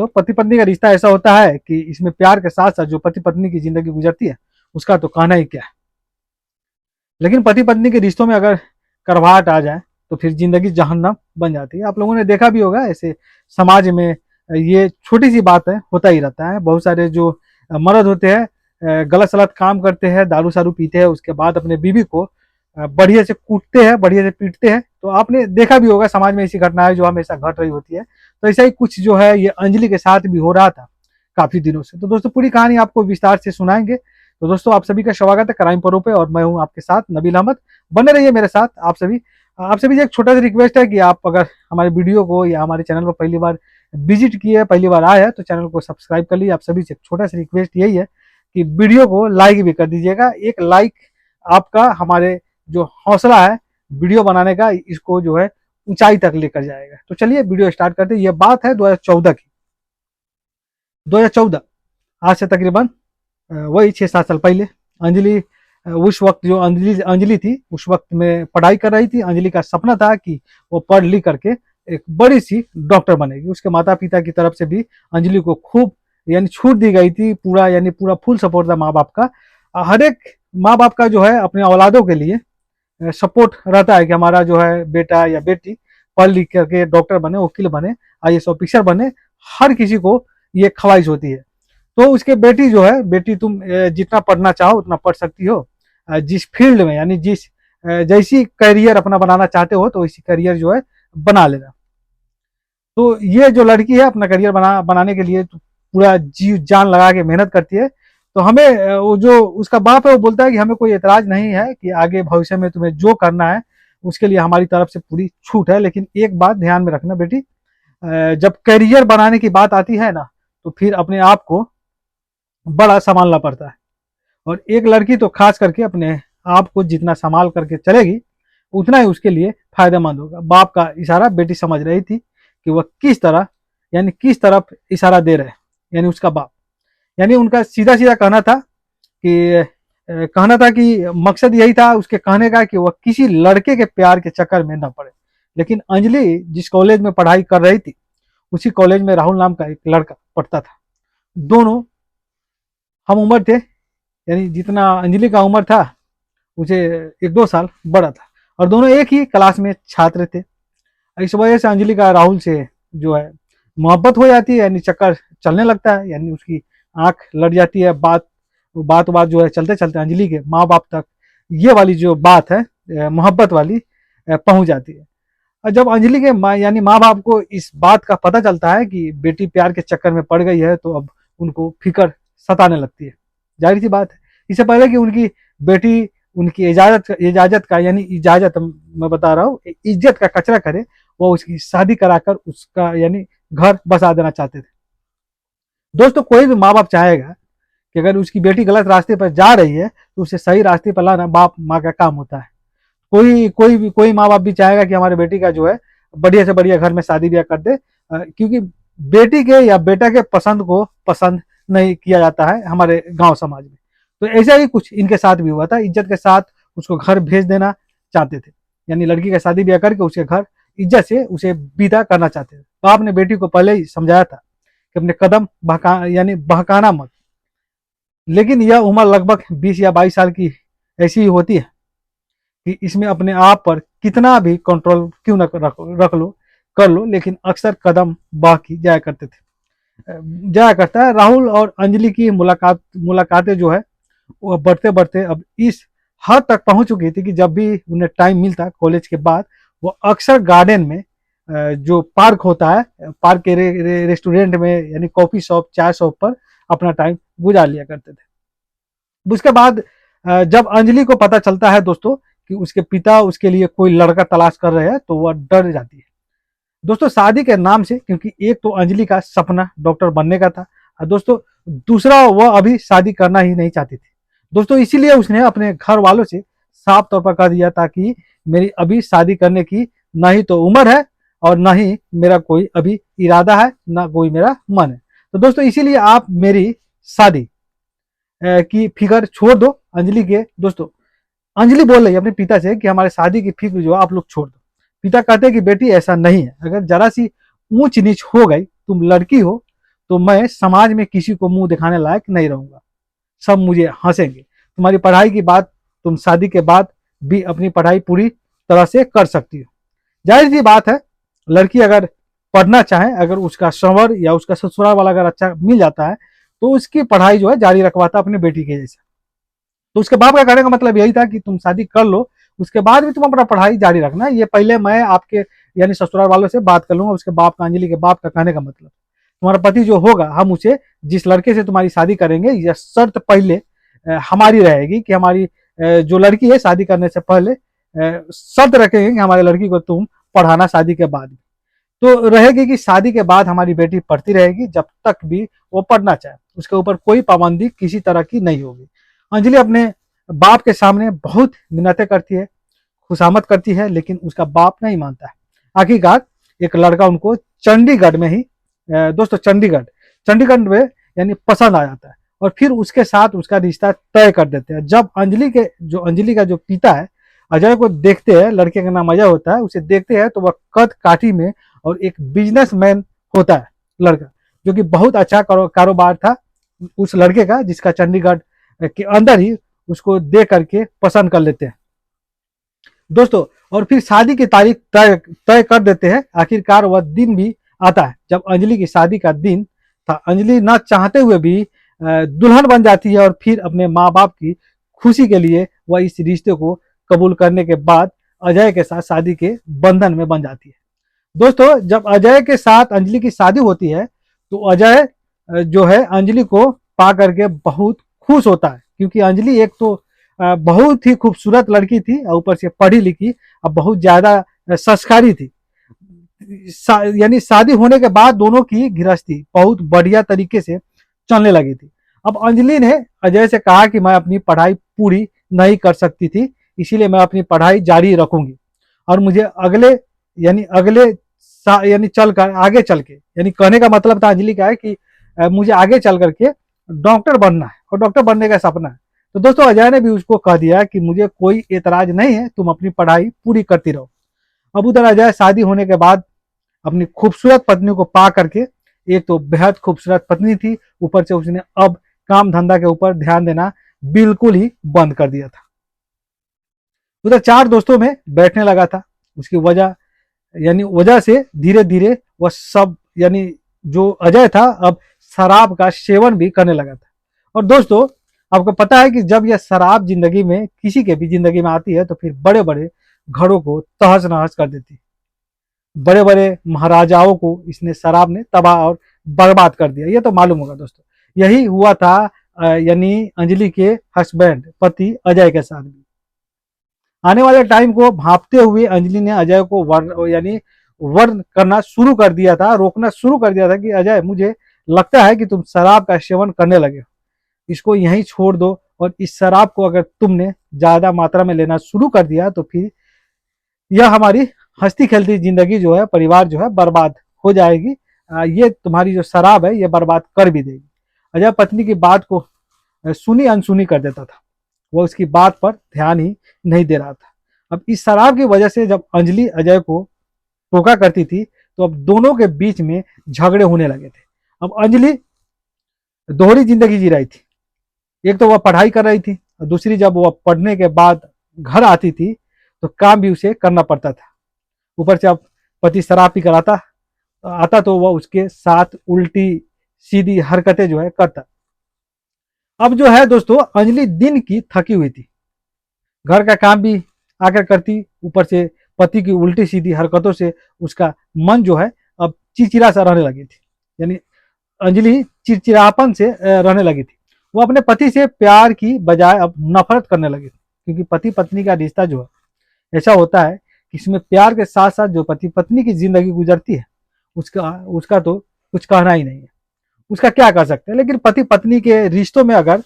तो पति पत्नी का रिश्ता ऐसा होता है कि इसमें प्यार के साथ साथ जो पति पत्नी की जिंदगी गुजरती है उसका तो कहना ही क्या है। लेकिन पति पत्नी के रिश्तों में अगर करवाहट आ जाए तो फिर जिंदगी जहन्नम बन जाती है। आप लोगों ने देखा भी होगा ऐसे समाज में ये छोटी सी बात है, होता ही रहता है। बहुत सारे जो मर्द होते हैं गलत सलत काम करते हैं, दारू सारू पीते हैं, उसके बाद अपने बीवी को बढ़िया से कूटते हैं, बढ़िया से पीटते हैं। तो आपने देखा भी होगा समाज में ऐसी घटनाएं जो हमेशा घट रही होती है। तो ऐसा ही कुछ जो है ये अंजलि के साथ भी हो रहा था काफी दिनों से। तो दोस्तों पूरी कहानी आपको विस्तार से सुनाएंगे। तो दोस्तों आप सभी का स्वागत है क्राइम प्रो पे और मैं हूं आपके साथ नबील अहमद। बने रहिए मेरे साथ। आप सभी से एक छोटा सा रिक्वेस्ट है कि आप अगर हमारे वीडियो को या हमारे चैनल को पहली बार विजिट किए, पहली बार आए हैं तो चैनल को सब्सक्राइब कर लीजिए। आप सभी से एक छोटा सा रिक्वेस्ट यही है कि वीडियो को लाइक भी कर दीजिएगा। एक लाइक आपका हमारे जो हौसला है वीडियो बनाने का, इसको जो है ऊंचाई तक लेकर जाएगा। तो चलिए वीडियो स्टार्ट करते हैं। ये बात है 2014 की। 2014 आज से तकरीबन वही 6-7 साल पहले। अंजलि उस वक्त जो अंजलि थी उस वक्त में पढ़ाई कर रही थी। अंजलि का सपना था कि वो पढ़ लिख करके एक बड़ी सी डॉक्टर बनेगी। उसके माता पिता की तरफ से भी अंजलि को खूब यानी छूट दी गई थी। पूरा फुल सपोर्ट था माँ बाप का। हर एक माँ बाप का जो है अपने औलादों के लिए सपोर्ट रहता है कि हमारा जो है बेटा या बेटी पढ़ लिख करके डॉक्टर बने, वकील बने, IAS ऑफिसर बने। हर किसी को ये ख्वाहिश होती है। तो उसके बेटी जो है, बेटी तुम जितना पढ़ना चाहो उतना पढ़ सकती हो। जिस फील्ड में यानी जैसी करियर अपना बनाना चाहते हो तो वैसी करियर जो है बना लेना। तो ये जो लड़की है अपना करियर बनाने के लिए तो पूरा जी जान लगा के मेहनत करती है। तो हमें वो जो उसका बाप है वो बोलता है कि हमें कोई एतराज नहीं है कि आगे भविष्य में तुम्हें जो करना है उसके लिए हमारी तरफ से पूरी छूट है। लेकिन एक बात ध्यान में रखना बेटी, जब करियर बनाने की बात आती है ना तो फिर अपने आप को बड़ा संभालना पड़ता है। और एक लड़की तो खास करके अपने आप को जितना संभाल करके चलेगी उतना ही उसके लिए फायदेमंद होगा। बाप का इशारा बेटी समझ रही थी कि वह किस तरफ इशारा दे रहे, यानी उसका बाप। यानी उनका सीधा सीधा कहना था कि मकसद यही था उसके कहने का कि वह किसी लड़के के प्यार के चक्कर में न पड़े। लेकिन अंजलि जिस कॉलेज में पढ़ाई कर रही थी उसी कॉलेज में राहुल नाम का एक लड़का पढ़ता था। दोनों हम उम्र थे, यानी जितना अंजलि का उम्र था उसे 1-2 साल बड़ा था और दोनों एक ही क्लास में छात्र थे। इस वजह से अंजलि का राहुल से जो है मोहब्बत हो जाती है, यानी चक्कर चलने लगता है, यानी उसकी आंख लड़ जाती है। बात जो है चलते चलते अंजलि के माँ बाप तक ये वाली जो बात है मोहब्बत वाली पहुंच जाती है। और जब अंजलि के यानी माँ बाप को इस बात का पता चलता है कि बेटी प्यार के चक्कर में पड़ गई है तो अब उनको फिक्र सताने लगती है। जाहिर सी बात है, इससे पहले कि उनकी बेटी उनकी इजाजत का यानी इजाजत मैं बता रहा हूँ इज्जत का कचरा करे, वो उसकी शादी कराकर उसका यानी घर बसा देना चाहते थे। दोस्तों कोई भी माँ बाप चाहेगा कि अगर उसकी बेटी गलत रास्ते पर जा रही है तो उसे सही रास्ते पर लाना बाप माँ का काम होता है। कोई माँ बाप भी चाहेगा कि हमारे बेटी का जो है बढ़िया से बढ़िया घर में शादी ब्याह कर दे, क्योंकि बेटी के या बेटा के पसंद को पसंद नहीं किया जाता है हमारे गांव समाज में। तो ऐसा ही कुछ इनके साथ भी हुआ था। इज्जत के साथ उसको घर भेज देना चाहते थे, यानी लड़की का शादी ब्याह करके उसके घर इज्जत से उसे विदा करना चाहते थे। बाप ने बेटी को पहले ही समझाया था कि अपने कदम बहकाना मत। लेकिन यह उम्र लगभग 20 या 22 साल की ऐसी ही होती है कि इसमें अपने आप पर कितना भी कंट्रोल क्यों न रख लो कर लो, लेकिन अक्सर कदम बाकी जाया करता है। राहुल और अंजलि की मुलाकातें जो है वो बढ़ते बढ़ते अब इस हद तक पहुंच चुकी थी कि जब भी उन्हें टाइम मिलता कॉलेज के बाद वो अक्सर गार्डन में जो पार्क होता है पार्क के रेस्टोरेंट में यानी कॉफी शॉप चाय शॉप पर अपना टाइम गुजार लिया करते थे। उसके बाद जब अंजलि को पता चलता है दोस्तों कि उसके पिता उसके लिए कोई लड़का तलाश कर रहे हैं तो वह डर जाती है दोस्तों शादी के नाम से, क्योंकि एक तो अंजलि का सपना डॉक्टर बनने का था और दोस्तों दूसरा वह अभी शादी करना ही नहीं चाहती थी दोस्तों। इसीलिए उसने अपने घर वालों से साफ तौर पर कह दिया था कि मेरी अभी शादी करने की ना ही तो उम्र है और ना ही मेरा कोई अभी इरादा है, ना कोई मेरा मन है। तो दोस्तों इसीलिए आप मेरी शादी की फिक्र छोड़ दो। अंजलि के दोस्तों अंजलि बोल रही है अपने पिता से कि हमारे शादी की फिक्र जो आप लोग छोड़ दो। पिता कहते हैं कि बेटी ऐसा नहीं है, अगर जरा सी ऊंच नीच हो गई, तुम लड़की हो तो मैं समाज में किसी को मुंह दिखाने लायक नहीं रहूंगा, सब मुझे हंसेंगे। तुम्हारी पढ़ाई की बात, तुम शादी के बाद भी अपनी पढ़ाई पूरी तरह से कर सकती हो। जाहिर सी बात है, लड़की अगर पढ़ना चाहे, अगर उसका शौहर या उसका ससुराल वाला अगर अच्छा मिल जाता है तो उसकी पढ़ाई जो है जारी रखवाता अपनी बेटी के जैसा। तो उसके बाप का कहने का मतलब यही था कि तुम शादी कर लो, उसके बाद भी तुम अपना पढ़ाई जारी रखना। ये पहले मैं आपके यानी ससुराल वालों से बात कर लूंगा। उसके बाप का, अंजलि के बाप का कहने का मतलब, तुम्हारा पति जो होगा, हम उसे, जिस लड़के से तुम्हारी शादी करेंगे, यह शर्त पहले हमारी रहेगी कि हमारी जो लड़की है शादी करने से पहले शर्त रखेंगे कि हमारी लड़की को तुम पढ़ाना शादी के बाद। तो रहेगी कि शादी के बाद हमारी बेटी पढ़ती रहेगी जब तक भी वो पढ़ना चाहे, उसके ऊपर कोई पाबंदी किसी तरह की नहीं होगी। अंजलि अपने बाप के सामने बहुत मिन्नतें करती है, खुशामद करती है, लेकिन उसका बाप नहीं मानता है। आखिरकार एक लड़का उनको चंडीगढ़ में ही, दोस्तों चंडीगढ़ में यानी पसंद आ जाता है और फिर उसके साथ उसका रिश्ता तय कर देते हैं। जब अंजलि का जो पिता है अजय को देखते हैं, लड़के का नाम अजय होता है, उसे देखते हैं तो वह कद काठी में और एक बिजनेसमैन होता है लड़का, जो कि बहुत अच्छा कारोबार था उस लड़के का, जिसका चंडीगढ़ के अंदर ही उसको देख करके पसंद कर लेते हैं दोस्तों। और फिर शादी की तारीख तय कर देते हैं। आखिरकार वह दिन भी आता है जब अंजलि की शादी का दिन था। अंजलि ना चाहते हुए भी दुल्हन बन जाती है और फिर अपने माँ बाप की खुशी के लिए वह इस रिश्ते को कबूल करने के बाद अजय के साथ शादी के बंधन में बन जाती है दोस्तों। जब अजय के साथ अंजलि की शादी होती है तो अजय जो है अंजलि को पा करके बहुत खुश होता है, क्योंकि अंजलि एक तो बहुत ही खूबसूरत लड़की थी और ऊपर से पढ़ी लिखी और बहुत ज्यादा संस्कारी थी। यानी शादी होने के बाद दोनों की गृहस्थी बहुत बढ़िया तरीके से चलने लगी थी। अब अंजलि ने अजय से कहा कि मैं अपनी पढ़ाई पूरी नहीं कर सकती थी, इसीलिए मैं अपनी पढ़ाई जारी रखूंगी और मुझे यानी आगे चल के, यानी कहने का मतलब था अंजलि का है कि मुझे आगे चल करके डॉक्टर बनना है और डॉक्टर बनने का सपना है। तो दोस्तों अजय ने भी उसको कह दिया कि मुझे कोई एतराज नहीं है, तुम अपनी पढ़ाई पूरी करती रहो। अब उधर अजय शादी होने के बाद अपनी खूबसूरत पत्नी को पा करके, एक तो बेहद खूबसूरत पत्नी थी, ऊपर से उसने अब काम धंधा के ऊपर ध्यान देना बिल्कुल ही बंद कर दिया था। उधर चार दोस्तों में बैठने लगा था। उसकी वजह से धीरे धीरे वह सब, यानी जो अजय था अब शराब का सेवन भी करने लगा था। और दोस्तों आपको पता है कि जब यह शराब जिंदगी में, किसी के भी जिंदगी में आती है तो फिर बड़े बड़े घरों को तहस नहस कर देती है। बड़े बड़े महाराजाओं को इसने, शराब ने तबाह और बर्बाद कर दिया, ये तो मालूम होगा दोस्तों। यही हुआ था यानी अंजलि के हस्बैंड, पति अजय के साथ भी। आने वाले टाइम को भांपते हुए अंजलि ने अजय को वार्न करना शुरू कर दिया था, रोकना शुरू कर दिया था कि अजय, मुझे लगता है कि तुम शराब का सेवन करने लगे हो, इसको यहीं छोड़ दो और इस शराब को अगर तुमने ज्यादा मात्रा में लेना शुरू कर दिया तो फिर यह हमारी हंसती खेलती जिंदगी जो है, परिवार जो है, बर्बाद हो जाएगी। ये तुम्हारी जो शराब है ये बर्बाद कर भी देगी। अजय पत्नी की बात को सुनी अनसुनी कर देता था, वह उसकी बात पर ध्यान ही नहीं दे रहा था। अब इस शराब की वजह से जब अंजलि अजय को टोका करती थी तो अब दोनों के बीच में झगड़े होने लगे थे। अब अंजलि दोहरी जिंदगी जी रही थी, एक तो वह पढ़ाई कर रही थी और दूसरी जब वह पढ़ने के बाद घर आती थी तो काम भी उसे करना पड़ता था। ऊपर से अब पति शराब पी कर आता तो वह उसके साथ उल्टी सीधी हरकतें जो है करता। अब जो है दोस्तों अंजलि दिन की थकी हुई थी, घर का काम भी आकर करती, ऊपर से पति की उल्टी सीधी हरकतों से उसका मन जो है अब चिड़चिड़ा सा रहने लगी थी। यानी अंजलि चिड़चिड़ापन से रहने लगी थी। वो अपने पति से प्यार की बजाय अब नफरत करने लगी थी, क्योंकि पति पत्नी का रिश्ता जो है ऐसा होता है कि इसमें प्यार के साथ साथ जो पति पत्नी की जिंदगी गुजरती है उसका तो कुछ कहना ही नहीं है, उसका क्या कर सकते हैं। लेकिन पति पत्नी के रिश्तों में अगर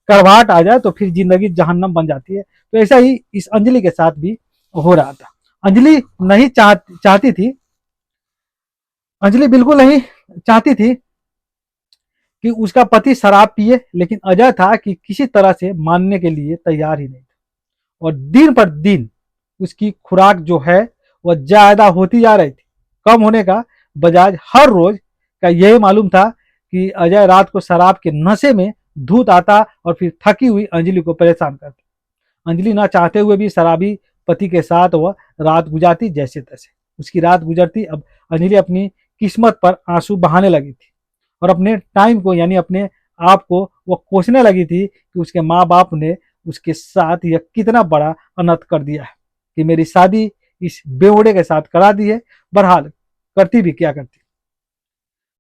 करवाहट आ जाए तो फिर जिंदगी जहन्नम बन जाती है। तो ऐसा ही इस अंजलि के साथ भी हो रहा था। अंजलि नहीं चाहती थी, अंजलि बिल्कुल नहीं चाहती थी कि उसका पति शराब पिए, लेकिन अजय था कि किसी तरह से मानने के लिए तैयार ही नहीं था। और दिन पर दिन उसकी खुराक जो है वह ज्यादा होती जा रही थी, कम होने का बजाय हर रोज का यही मालूम था कि अजय रात को शराब के नशे में धूत आता और फिर थकी हुई अंजलि को परेशान करता। अंजलि ना चाहते हुए भी शराबी पति के साथ वह रात गुजारती जैसे तैसे। उसकी रात गुजरती। अब अंजलि अपनी किस्मत पर आंसू बहाने लगी थी और अपने टाइम को यानी अपने आप को वह कोसने लगी थी कि उसके माँ बाप ने उसके साथ यह कितना बड़ा अनर्थ कर दिया है कि मेरी शादी इस बेवड़े के साथ करा दी है। बहरहाल करती भी क्या करती।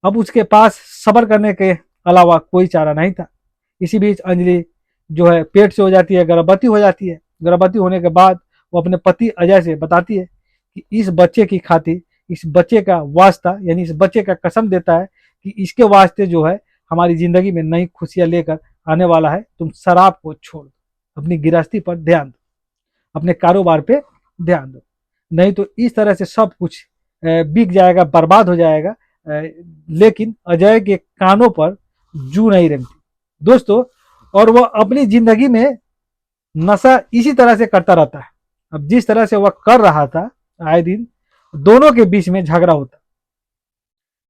अब उसके पास सब्र करने के अलावा कोई चारा नहीं था। इसी बीच अंजलि जो है पेट से हो जाती है, गर्भवती हो जाती है। गर्भवती होने के बाद वो अपने पति अजय से बताती है कि इस बच्चे की खातिर, इस बच्चे का वास्ता यानी इस बच्चे का कसम देता है कि इसके वास्ते जो है हमारी जिंदगी में नई खुशियां लेकर आने वाला है। तुम शराब को छोड़ दो, अपनी गृहस्थी पर ध्यान दो, अपने कारोबार पे ध्यान दो, नहीं तो इस तरह से सब कुछ बिक जाएगा, बर्बाद हो जाएगा। लेकिन अजय के कानों पर जू नहीं रेंगती दोस्तों, और वह अपनी जिंदगी में नशा इसी तरह से करता रहता है। अब जिस तरह से वह कर रहा था, आए दिन दोनों के बीच में झगड़ा होता।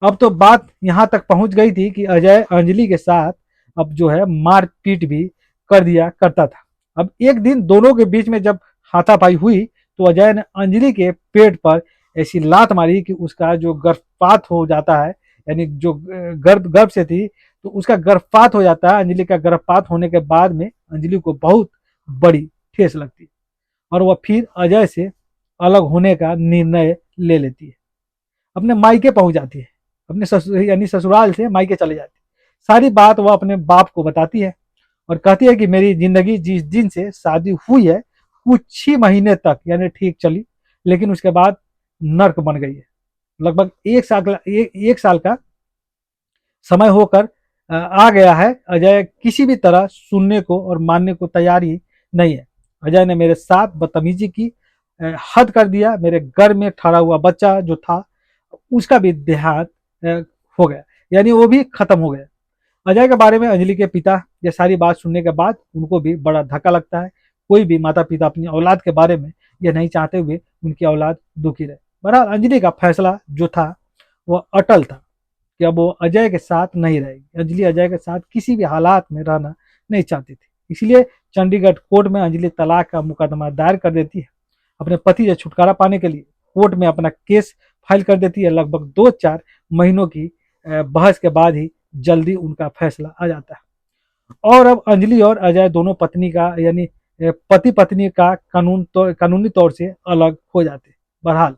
अब तो बात यहां तक पहुंच गई थी कि अजय अंजलि के साथ अब जो है मारपीट भी कर दिया करता था। अब एक दिन दोनों के बीच में जब हाथापाई हुई तो अजय ने अंजलि के पेट पर ऐसी लात मारी कि उसका जो गर्भपात हो जाता है, यानी जो गर्भ से थी तो उसका गर्भपात हो जाता है। अंजलि का गर्भपात होने के बाद में अंजलि को बहुत बड़ी ठेस लगती है और वह फिर अजय से अलग होने का निर्णय ले लेती है। अपने मायके पहुंच जाती है, अपने ससुर यानी ससुराल से मायके चले जाती है। सारी बात वह अपने बाप को बताती है और कहती है कि मेरी जिंदगी जिस दिन से शादी हुई है कुछ ही महीने तक यानी ठीक चली, लेकिन उसके बाद नर्क बन गई है। लगभग एक साल का समय होकर आ गया है। अजय किसी भी तरह सुनने को और मानने को तैयार ही नहीं है। अजय ने मेरे साथ बदतमीजी की, हद कर दिया। मेरे घर में ठहरा हुआ बच्चा जो था उसका भी देहांत हो गया, यानी वो भी खत्म हो गया। अजय के बारे में अंजलि के पिता ये सारी बात सुनने के बाद उनको भी बड़ा धक्का लगता है। कोई भी माता पिता अपनी औलाद के बारे में यह नहीं चाहते हुए उनकी औलाद दुखी रहे। बहरहाल अंजलि का फैसला जो था वह अटल था कि अब वो अजय के साथ नहीं रहेगी। अंजलि अजय के साथ किसी भी हालात में रहना नहीं चाहती थी। इसलिए चंडीगढ़ कोर्ट में अंजलि तलाक का मुकदमा दायर कर देती है। अपने पति से छुटकारा पाने के लिए कोर्ट में अपना केस फाइल कर देती है। लगभग 2-4 महीनों की बहस के बाद ही जल्दी उनका फैसला आ जाता है और अब अंजलि और अजय दोनों पत्नी का यानी पति पत्नी का कानूनी तौर से अलग हो जाते। बहरहाल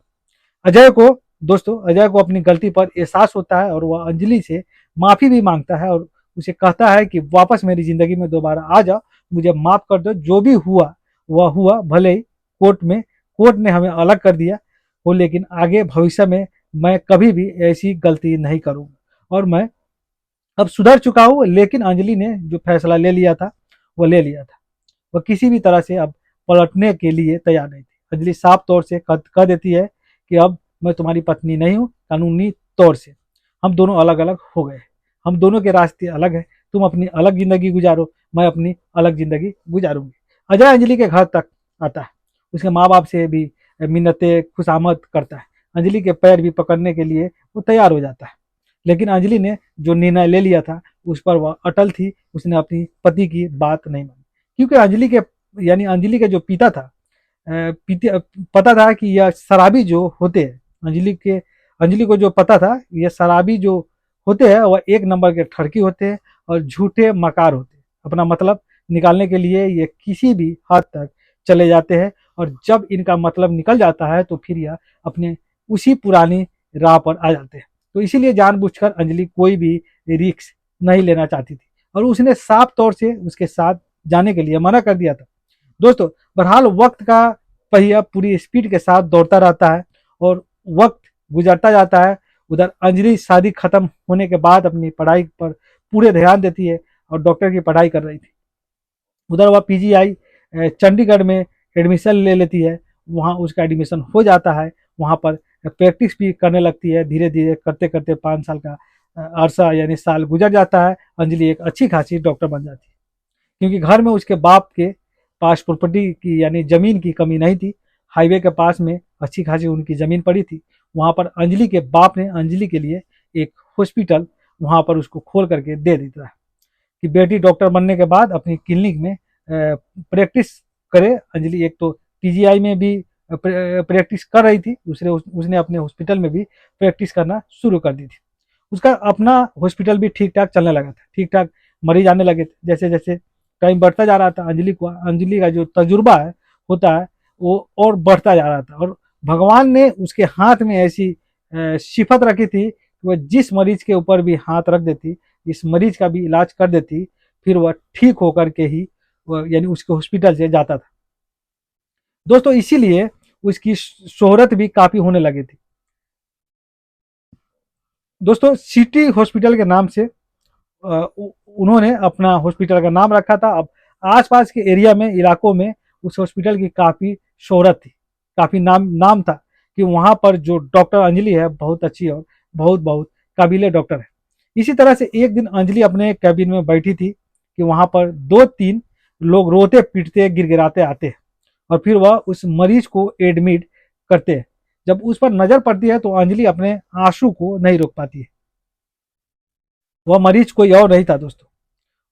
अजय को अपनी गलती पर एहसास होता है और वह अंजलि से माफी भी मांगता है और उसे कहता है कि वापस मेरी जिंदगी में दोबारा आ जाओ, मुझे माफ कर दो, जो भी हुआ वह हुआ। भले ही कोर्ट ने हमें अलग कर दिया हो, लेकिन आगे भविष्य में मैं कभी भी ऐसी गलती नहीं करूंगा और मैं अब सुधर चुका हूं। लेकिन अंजलि ने जो फैसला ले लिया था वह ले लिया था। वह किसी भी तरह से अब पलटने के लिए तैयार नहीं थी। अंजलि साफ तौर से कह देती है कि अब मैं तुम्हारी पत्नी नहीं हूं। कानूनी तौर से हम दोनों अलग अलग हो गए, हम दोनों के रास्ते अलग है। तुम अपनी अलग जिंदगी गुजारो, मैं अपनी अलग जिंदगी गुजारूंगी। अजय अंजलि के घर तक आता है, उसके माँ बाप से भी मिन्नतें खुशामद करता है। अंजलि के पैर भी पकड़ने के लिए वो तैयार हो जाता है। लेकिन अंजलि ने जो निर्णय ले लिया था उस पर वह अटल थी। उसने अपनी पति की बात नहीं मानी क्योंकि अंजलि के जो पिता था, पता था कि यह शराबी जो होते हैं, अंजलि को जो पता था यह शराबी जो होते हैं वह एक नंबर के ठरकी होते हैं और झूठे मकार होते हैं। अपना मतलब निकालने के लिए ये किसी भी हद तक चले जाते हैं और जब इनका मतलब निकल जाता है तो फिर यह अपने उसी पुरानी राह पर आ जाते हैं। तो इसीलिए जानबूझकर अंजलि कोई भी रिस्क नहीं लेना चाहती थी और उसने साफ तौर से उसके साथ जाने के लिए मना कर दिया था। दोस्तों, बहरहाल वक्त का पहिया पूरी स्पीड के साथ दौड़ता रहता है और वक्त गुजरता जाता है। उधर अंजलि शादी खत्म होने के बाद अपनी पढ़ाई पर पूरे ध्यान देती है और डॉक्टर की पढ़ाई कर रही थी। उधर वह पीजीआई चंडीगढ़ में एडमिशन ले लेती है। वहाँ उसका एडमिशन हो जाता है। वहाँ पर प्रैक्टिस भी करने लगती है। धीरे धीरे करते करते 5 साल का अरसा यानी साल गुजर जाता है। अंजलि एक अच्छी खासी डॉक्टर बन जाती है क्योंकि घर में उसके बाप के पास प्रॉपर्टी की यानी जमीन की कमी नहीं थी। हाईवे के पास में अच्छी खासी उनकी जमीन पड़ी थी। वहाँ पर अंजलि के बाप ने अंजलि के लिए एक हॉस्पिटल वहाँ पर उसको खोल करके दे देता है कि बेटी डॉक्टर बनने के बाद अपनी क्लिनिक में प्रैक्टिस करे। अंजलि एक तो पीजीआई में भी प्रैक्टिस कर रही थी, दूसरे उसने अपने हॉस्पिटल में भी प्रैक्टिस करना शुरू कर दी थी। उसका अपना हॉस्पिटल भी ठीक ठाक चलने लगा था, ठीक ठाक मरीज आने लगे थे। जैसे जैसे टाइम बढ़ता जा रहा था, अंजलि का जो तजुर्बा है होता है वो और बढ़ता जा रहा था। और भगवान ने उसके हाथ में ऐसी सिफत रखी थी कि वह जिस मरीज के ऊपर भी हाथ रख देती, जिस मरीज का भी इलाज कर देती, फिर वह ठीक होकर के ही यानी उसके हॉस्पिटल से जाता था। दोस्तों इसीलिए उसकी शोहरत भी काफी होने लगी थी। दोस्तों सिटी हॉस्पिटल के नाम से उन्होंने अपना हॉस्पिटल का नाम रखा था। अब आसपास के एरिया में, इलाकों में उस हॉस्पिटल की काफी शोहरत थी, काफी नाम नाम था कि वहां पर जो डॉक्टर अंजलि है बहुत अच्छी और बहुत बहुत काबिले डॉक्टर है। इसी तरह से एक दिन अंजलि अपने कैबिन में बैठी थी कि वहां पर 2-3 लोग रोते पीटते गिड़गिड़ाते आते हैं और फिर वह उस मरीज को एडमिट करते हैं। जब उस पर नजर पड़ती है तो अंजलि अपने आंसू को नहीं रोक पाती है। वह मरीज कोई और नहीं था दोस्तों,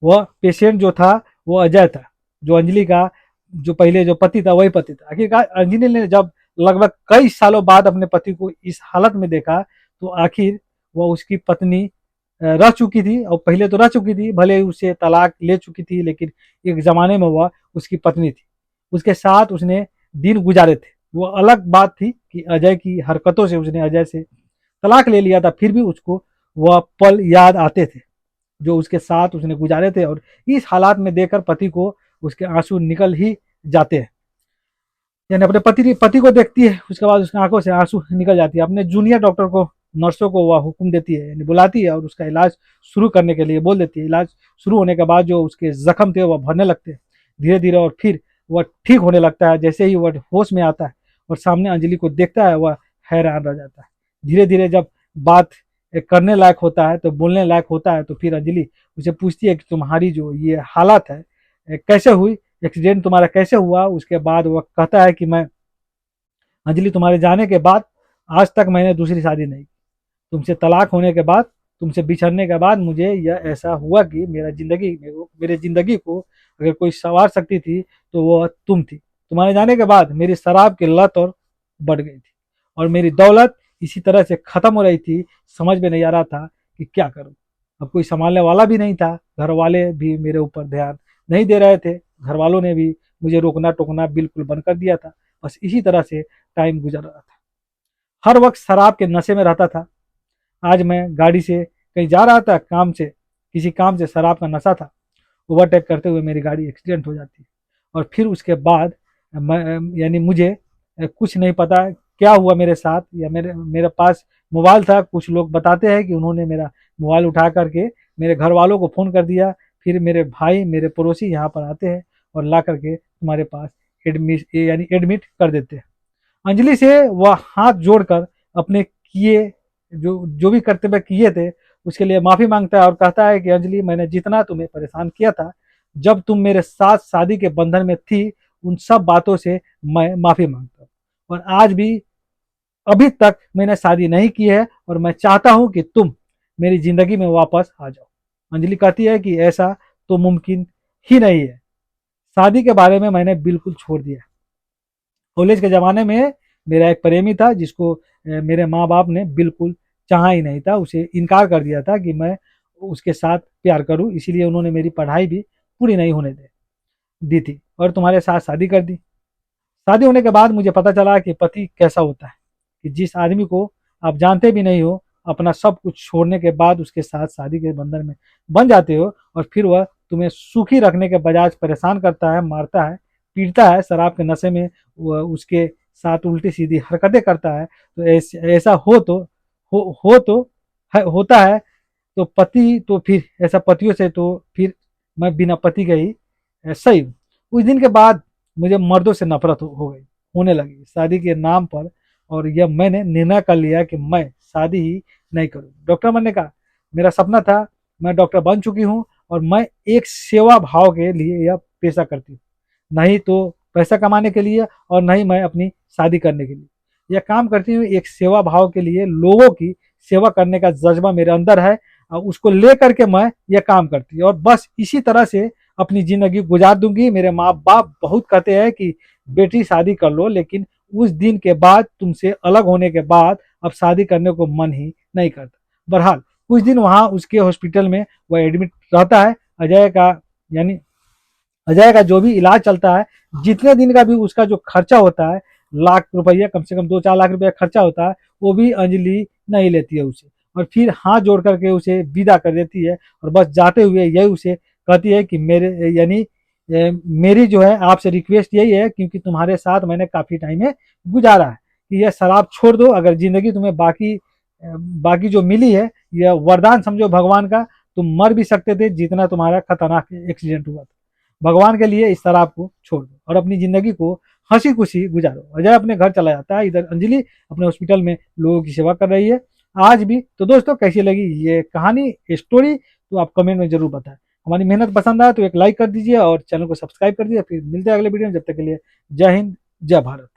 वह पेशेंट जो था वो अजय था, जो अंजलि का जो पहले जो पति था वही पति था। आखिरकार अंजलि ने जब लगभग कई सालों बाद अपने पति को इस हालत में देखा तो आखिर वह उसकी पत्नी रह चुकी थी, और पहले तो रह चुकी थी, भले ही उसे तलाक ले चुकी थी, लेकिन एक जमाने में वह उसकी पत्नी थी, उसके साथ उसने दिन गुजारे थे। वो अलग बात थी कि अजय की हरकतों से उसने अजय से तलाक ले लिया था, फिर भी उसको वह पल याद आते थे जो उसके साथ उसने गुजारे थे। और इस हालात में देखकर पति को उसके आंसू निकल ही जाते हैं, यानी अपने पति को देखती है, उसके बाद उसकी आंखों से आंसू निकल जाती है। अपने जूनियर डॉक्टर को, नर्सों को वह हुक्म देती है, यानी बुलाती है और उसका इलाज शुरू करने के लिए बोल देती है। इलाज शुरू होने के बाद जो उसके जख्म थे वह भरने लगते हैं धीरे धीरे, और फिर वह ठीक होने लगता है। जैसे ही वह होश में आता है और सामने अंजलि को देखता है वह हैरान रह जाता है। धीरे धीरे जब बात करने लायक होता है, तो बोलने लायक होता है, तो फिर अंजलि उसे पूछती है कि तुम्हारी जो ये हालत है कैसे हुई, एक्सीडेंट तुम्हारा कैसे हुआ। उसके बाद वह कहता है कि मैं अंजलि तुम्हारे जाने के बाद आज तक मैंने दूसरी शादी नहीं की। तुमसे तलाक होने के बाद, तुमसे बिछड़ने के बाद मुझे यह ऐसा हुआ कि मेरे जिंदगी को अगर कोई सवार सकती थी तो वह तुम थी। तुम्हारे जाने के बाद मेरी शराब की लत और बढ़ गई थी और मेरी दौलत इसी तरह से खत्म हो रही थी। समझ में नहीं आ रहा था कि क्या करूं। अब कोई संभालने वाला भी नहीं था, घर वाले भी मेरे ऊपर ध्यान नहीं दे रहे थे, घर वालों ने भी मुझे रोकना टोकना बिल्कुल बंद कर दिया था। बस इसी तरह से टाइम गुजर रहा था। हर वक्त शराब के नशे में रहता था। आज मैं गाड़ी से कहीं जा रहा था, काम से, किसी काम से, शराब का नशा था, ओवरटेक करते हुए मेरी गाड़ी एक्सीडेंट हो जाती है। और फिर उसके बाद यानी मुझे कुछ नहीं पता क्या हुआ मेरे साथ, या मेरे पास मोबाइल था। कुछ लोग बताते हैं कि उन्होंने मेरा मोबाइल उठा करके मेरे घर वालों को फ़ोन कर दिया, फिर मेरे भाई, मेरे पड़ोसी यहाँ पर आते हैं और ला करके तुम्हारे पास एडमिट कर देते हैं। अंजलि से वह हाथ जोड़कर अपने किए जो जो भी कर्तव्य किए थे उसके लिए माफी मांगता है और कहता है कि अंजलि, मैंने जितना तुम्हें परेशान किया था जब तुम मेरे साथ शादी के बंधन में थी, उन सब बातों से मैं माफी मांगता हूँ। और आज भी, अभी तक मैंने शादी नहीं की है और मैं चाहता हूं कि तुम मेरी जिंदगी में वापस आ जाओ। अंजलि कहती है कि ऐसा तो मुमकिन ही नहीं है, शादी के बारे में मैंने बिल्कुल छोड़ दिया। कॉलेज के ज़माने में मेरा एक प्रेमी था जिसको मेरे माँ बाप ने बिल्कुल चाहा ही नहीं था, उसे इनकार कर दिया था कि मैं उसके साथ प्यार करूं, इसीलिए उन्होंने मेरी पढ़ाई भी पूरी नहीं होने दी थी और तुम्हारे साथ शादी कर दी। शादी होने के बाद मुझे पता चला कि पति कैसा होता है, कि जिस आदमी को आप जानते भी नहीं हो, अपना सब कुछ छोड़ने के बाद उसके साथ शादी के बंधन में बन जाते हो और फिर वह तुम्हें सुखी रखने के बजाय परेशान करता है, मारता है, पीटता है, शराब के नशे में वह उसके साथ उल्टी सीधी हरकतें करता है। तो ऐसा हो तो होता है तो पति, तो फिर ऐसा पतियों से तो फिर मैं बिना पति के ही सही हूँ। उस दिन के बाद मुझे मर्दों से नफरत हो गई, होने लगी शादी के नाम पर, और यह मैंने निर्णय कर लिया कि मैं शादी ही नहीं करूँ। डॉक्टर बनने का मेरा सपना था, मैं डॉक्टर बन चुकी हूँ और मैं एक सेवा भाव के लिए यह पेशा करती हूँ, नहीं तो पैसा कमाने के लिए और नहीं मैं अपनी शादी करने के लिए। यह काम करती हूँ एक सेवा भाव के लिए, लोगों की सेवा करने का जज्बा मेरे अंदर है। उसको ले करके मैं ये काम करती और बस इसी तरह से अपनी जिंदगी गुजार दूंगी। मेरे माँ बाप बहुत कहते हैं कि बेटी शादी कर लो, लेकिन उस दिन के बाद, तुमसे अलग होने के बाद, अब शादी करने को मन ही नहीं करता। बहरहाल कुछ दिन वहाँ उसके हॉस्पिटल में वह एडमिट रहता है। अजय का यानी अजय का जो भी इलाज चलता है, जितने दिन का भी उसका जो खर्चा होता है, लाख रुपया, कम से कम 2-4 लाख रुपया खर्चा होता है, वो भी अंजलि नहीं लेती है उसे, और फिर हाथ जोड़ करके उसे विदा कर देती है। और बस जाते हुए यही उसे कहती है कि मेरी जो है आपसे रिक्वेस्ट यही है, क्योंकि तुम्हारे साथ मैंने काफ़ी टाइम में गुजारा है, कि यह शराब छोड़ दो। अगर ज़िंदगी तुम्हें बाकी जो मिली है, यह वरदान समझो भगवान का। तुम मर भी सकते थे, जितना तुम्हारा खतरनाक एक्सीडेंट हुआ था। भगवान के लिए इस शराब को छोड़ दो और अपनी ज़िंदगी को हंसी खुशी गुजारो। अजय अपने घर चला जाता है, इधर अंजलि अपने हॉस्पिटल में लोगों की सेवा कर रही है आज भी। तो दोस्तों, कैसी लगी ये कहानी, स्टोरी, तो आप कमेंट में जरूर बताएं। हमारी मेहनत पसंद आए तो एक लाइक कर दीजिए और चैनल को सब्सक्राइब कर दीजिए। फिर मिलते हैं अगले वीडियो में, जब तक के लिए जय हिंद, जय भारत।